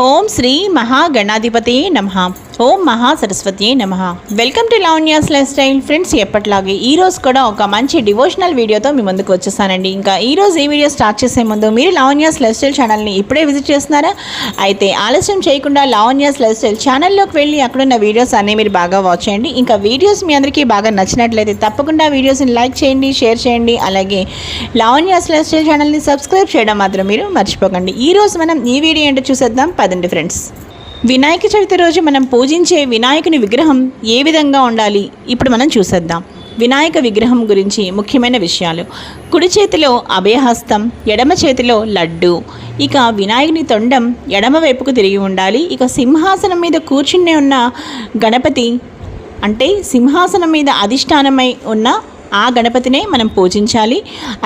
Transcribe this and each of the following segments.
ఓం శ్రీ మహాగణాధిపతి నమః. ఓం మహాసరస్వతి నమః. Welcome to Lavanya's life style. Friends, ఎప్పట్లాగే ఈరోజు కూడా ఒక మంచి డివోషనల్ వీడియోతో మీ ముందుకు వచ్చేసానండి. ఇంకా ఈరోజు ఈ వీడియో స్టార్ట్ చేసే ముందు మీరు లావణ్యాస్ లైఫ్ స్టైల్ ఛానల్ని ఇప్పుడే విజిట్ చేస్తున్నారా? అయితే ఆలస్యం చేయకుండా లావణ్యాస్ లైఫ్ స్టైల్ ఛానల్లోకి వెళ్ళి అక్కడున్న వీడియోస్ అన్నీ మీరు బాగా వాచ్ చేయండి. ఇంకా వీడియోస్ మీ అందరికీ బాగా నచ్చినట్లయితే తప్పకుండా వీడియోస్ని లైక్ చేయండి, షేర్ చేయండి. అలాగే లావణ్యాస్ లైఫ్ స్టైల్ ఛానల్ని సబ్స్క్రైబ్ చేయడం మాత్రం మీరు మర్చిపోకండి. ఈరోజు మనం ఈ వీడియో ఏంటో చూసేద్దాం పదండి ఫ్రెండ్స్. వినాయక చవితి రోజు మనం పూజించే వినాయకుని విగ్రహం ఏ విధంగా ఉండాలి ఇప్పుడు మనం చూసేద్దాం. వినాయక విగ్రహం గురించి ముఖ్యమైన విషయాలు: కుడి చేతిలో అభయహస్తం, ఎడమ చేతిలో లడ్డు. ఇక వినాయకుని తొండం ఎడమ వైపుకు తిరిగి ఉండాలి. ఇక సింహాసనం మీద కూర్చుని ఉన్న గణపతి అంటే సింహాసనం మీద అధిష్టానమై ఉన్న ఆ గణపతినే మనం పూజించాలి.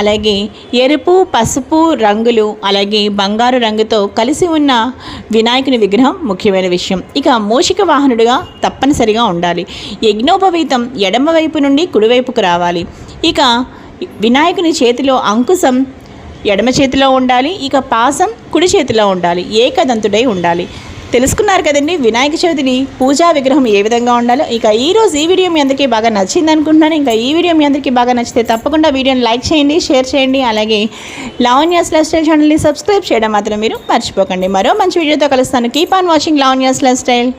అలాగే ఎరుపు, పసుపు రంగులు అలాగే బంగారు రంగుతో కలిసి ఉన్న వినాయకుని విగ్రహం ముఖ్యమైన విషయం. ఇక మూషిక వాహనుడిగా తప్పనిసరిగా ఉండాలి. యజ్ఞోపవీతం ఎడమ వైపు నుండి కుడివైపుకు రావాలి. ఇక వినాయకుని చేతిలో అంకుశం ఎడమ చేతిలో ఉండాలి. ఇక పాసం కుడి చేతిలో ఉండాలి. ఏకదంతుడై ఉండాలి. తెలుసుకున్నారు కదండి వినాయక చవితిని పూజా విగ్రహం ఏ విధంగా ఉండాలో. ఇక ఈరోజు ఈ వీడియో మీ అందరికీ బాగా నచ్చింది అనుకుంటున్నాను. ఇంకా ఈ వీడియో మీ అందరికీ బాగా నచ్చితే తప్పకుండా వీడియోని లైక్ చేయండి, షేర్ చేయండి. అలాగే లావణ్యాస్ లైఫ్ స్టైల్ ఛానల్ని సబ్స్క్రైబ్ చేయడం మాత్రం మీరు మర్చిపోకండి. మరో మంచి వీడియోతో కలుస్తాను. Keep on watching Lavanya's life style.